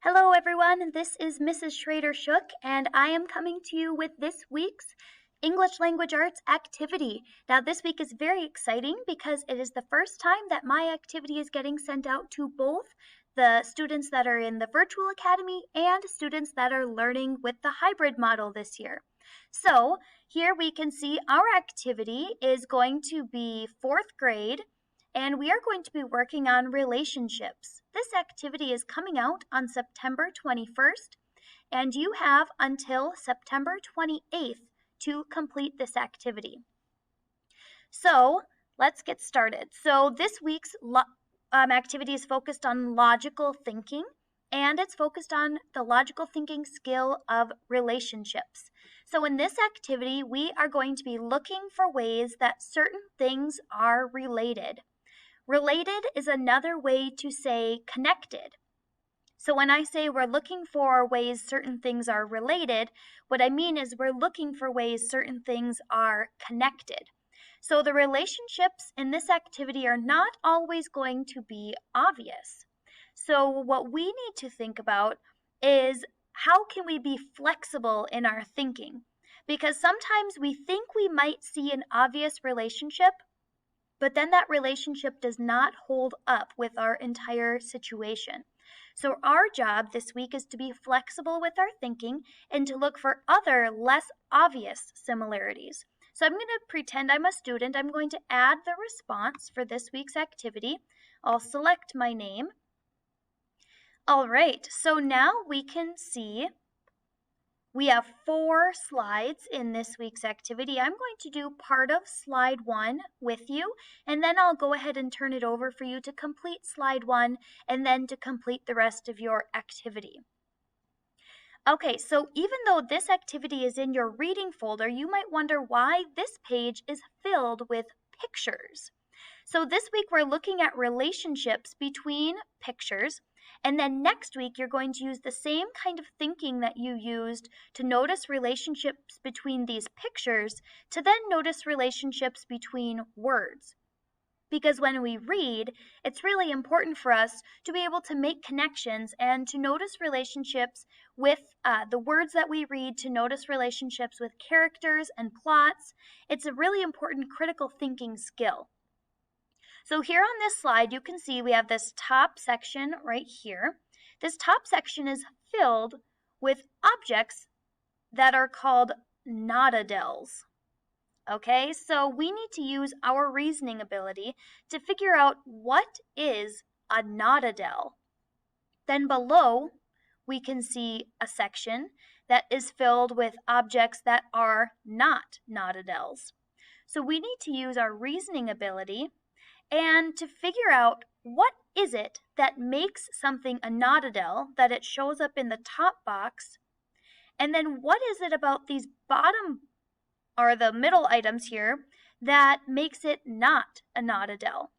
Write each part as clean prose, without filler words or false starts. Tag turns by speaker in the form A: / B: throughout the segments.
A: Hello, everyone. This is Mrs. Schrader Shook, and I am coming to you with this week's English Language Arts activity. Now, this week is very exciting because it is the first time that my activity is getting sent out to both the students that are in the virtual academy and students that are learning with the hybrid model this year. So, here we can see our activity is going to be fourth grade, and we are going to be working on relationships. This activity is coming out on September 21st, and you have until September 28th to complete this activity. So let's get started. So this week's activity is focused on logical thinking, and it's focused on the logical thinking skill of relationships. So in this activity, we are going to be looking for ways that certain things are related. Related is another way to say connected. So when I say we're looking for ways certain things are related, what I mean is we're looking for ways certain things are connected. So the relationships in this activity are not always going to be obvious. So what we need to think about is how can we be flexible in our thinking? Because sometimes we think we might see an obvious relationship, but then that relationship does not hold up with our entire situation. So our job this week is to be flexible with our thinking and to look for other less obvious similarities. So I'm going to pretend I'm a student. I'm going to add the response for this week's activity. I'll select my name. All right, so now we can see we have 4 slides in this week's activity. I'm going to do part of slide 1 with you, and then I'll go ahead and turn it over for you to complete slide 1 and then to complete the rest of your activity. Okay, so even though this activity is in your reading folder, you might wonder why this page is filled with pictures. So this week we're looking at relationships between pictures, and then next week you're going to use the same kind of thinking that you used to notice relationships between these pictures to then notice relationships between words. Because when we read, it's really important for us to be able to make connections and to notice relationships with the words that we read, to notice relationships with characters and plots. It's a really important critical thinking skill. So here on this slide, you can see we have this top section right here. This top section is filled with objects that are called not-a-dels. Okay, so we need to use our reasoning ability to figure out what is a not-a-del. Then below, we can see a section that is filled with objects that are not not-a-dels. So we need to use our reasoning ability and to figure out what is it that makes something a not-a-del, that it shows up in the top box, and then what is it about these bottom or the middle items here that makes it not a not-a-del.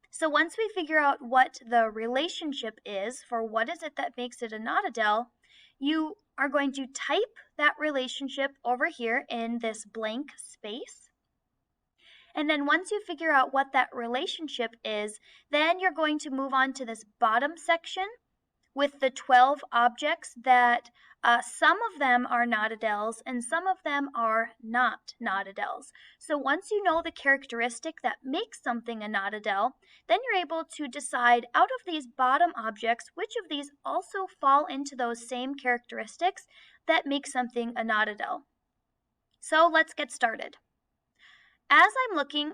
A: So once we figure out what the relationship is for what is it that makes it a not-a-del, you are going to type that relationship over here in this blank space. And then once you figure out what that relationship is, then you're going to move on to this bottom section with the 12 objects that some of them are not-a-dels and some of them are not not-a-dels. So once you know the characteristic that makes something a not-a-del, then you're able to decide out of these bottom objects which of these also fall into those same characteristics that make something a not-a-del. So let's get started. As I'm looking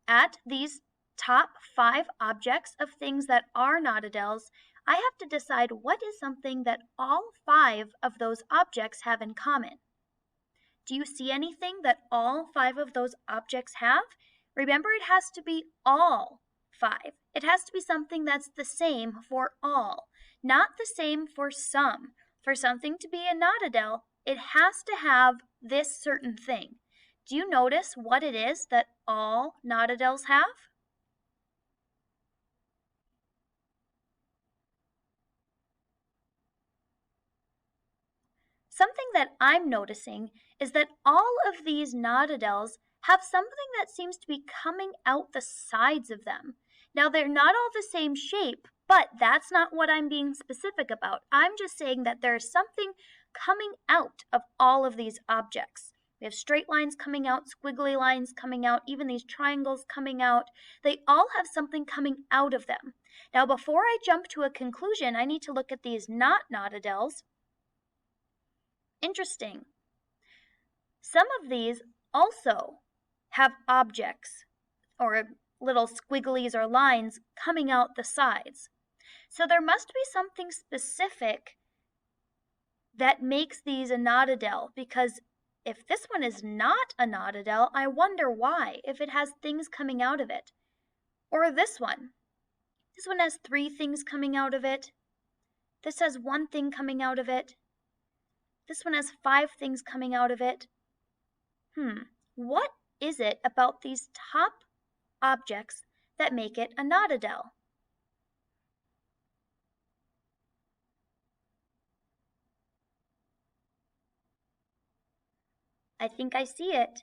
A: at these top 5 objects of things that are not-a-dels, I have to decide what is something that all 5 of those objects have in common. Do you see anything that all 5 of those objects have? Remember, it has to be all 5. It has to be something that's the same for all, not the same for some. For something to be a not-a-del, it has to have this certain thing. Do you notice what it is that all not-a-dels have? Something that I'm noticing is that all of these not-a-dels have something that seems to be coming out the sides of them. Now, they're not all the same shape, but that's not what I'm being specific about. I'm just saying that there's something coming out of all of these objects. We have straight lines coming out, squiggly lines coming out, even these triangles coming out. They all have something coming out of them. Now, before I jump to a conclusion, I need to look at these not Naudadels. Interesting. Some of these also have objects or little squigglies or lines coming out the sides. So there must be something specific that makes these a Naudadel, because if this one is not a Naudadel, I wonder why, if it has things coming out of it. Or this one. This one has 3 things coming out of it. This has 1 thing coming out of it. This one has 5 things coming out of it. What is it about these top objects that make it a Naudadel? I think I see it.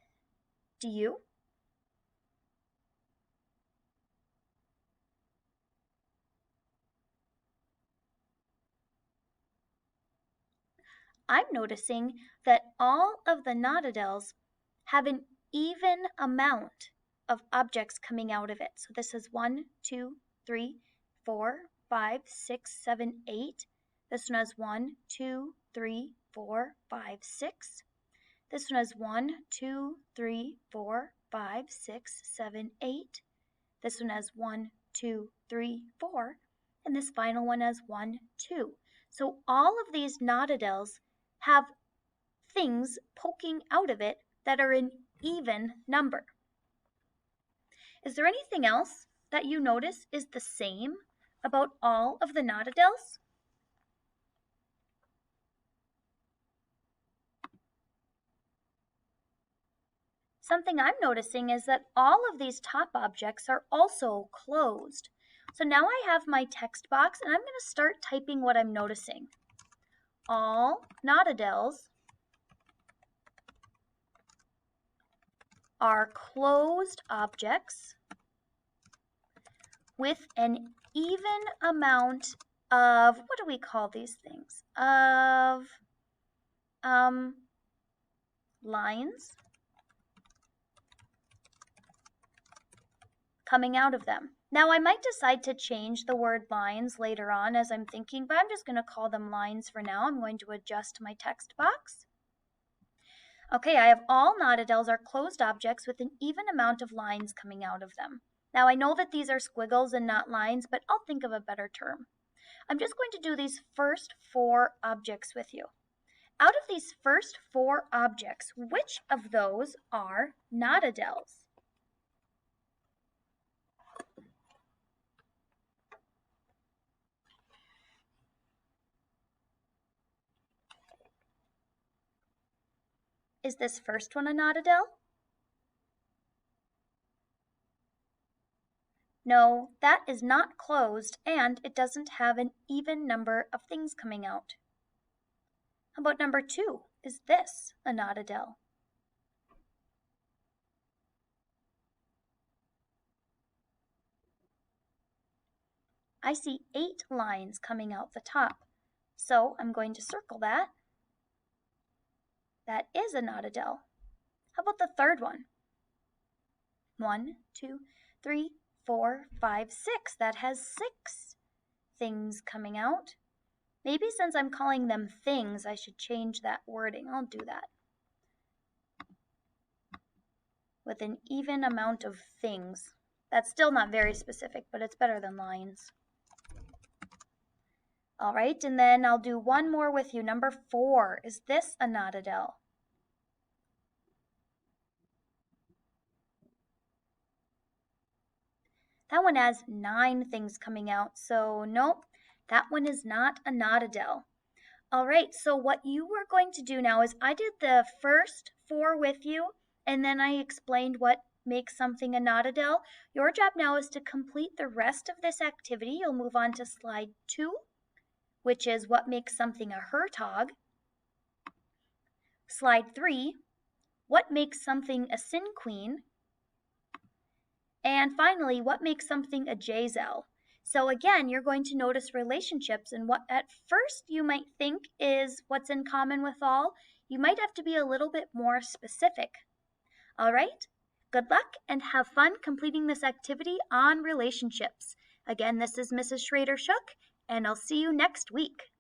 A: Do you? I'm noticing that all of the Naudadels have an even amount of objects coming out of it. So this is 1, 2, 3, 4, 5, 6, 7, 8. This one has 1, 2, 3, 4, 5, 6. This one has 1, 2, 3, 4, 5, 6, 7, 8. This one has 1, 2, 3, 4. And this final one has 1, 2. So all of these Naudadels have things poking out of it that are an even number. Is there anything else that you notice is the same about all of the Naudadels? Something I'm noticing is that all of these top objects are also closed. So now I have my text box and I'm going to start typing what I'm noticing. All Naudadels are closed objects with an even amount of, what do we call these things? Of lines coming out of them. Now I might decide to change the word lines later on as I'm thinking, but I'm just going to call them lines for now. I'm going to adjust my text box. Okay, I have all Naudadels are closed objects with an even amount of lines coming out of them. Now I know that these are squiggles and not lines, but I'll think of a better term. I'm just going to do these first 4 objects with you. Out of these first 4 objects, which of those are Naudadels? Is this first one a Naudadel? No, that is not closed and it doesn't have an even number of things coming out. How about number 2? Is this a Naudadel? I see 8 lines coming out the top, so I'm going to circle that. That is a Naudadel. How about the third one? 1, 2, 3, 4, 5, 6. That has 6 things coming out. Maybe since I'm calling them things, I should change that wording. I'll do that. With an even amount of things. That's still not very specific, but it's better than lines. All right, and then I'll do one more with you. Number 4. Is this a Naudadel? That one has 9 things coming out, so nope, that one is not a Naudadel. All right, so what you were going to do now is I did the first 4 with you, and then I explained what makes something a Naudadel. Your job now is to complete the rest of this activity. You'll move on to slide 2, which is what makes something a Hertog. Slide 3, what makes something a cinqueen. And finally, what makes something a J-cell? So again, you're going to notice relationships, and what at first you might think is what's in common with all, you might have to be a little bit more specific. All right? Good luck and have fun completing this activity on relationships. Again, this is Mrs. Schrader Shook, and I'll see you next week.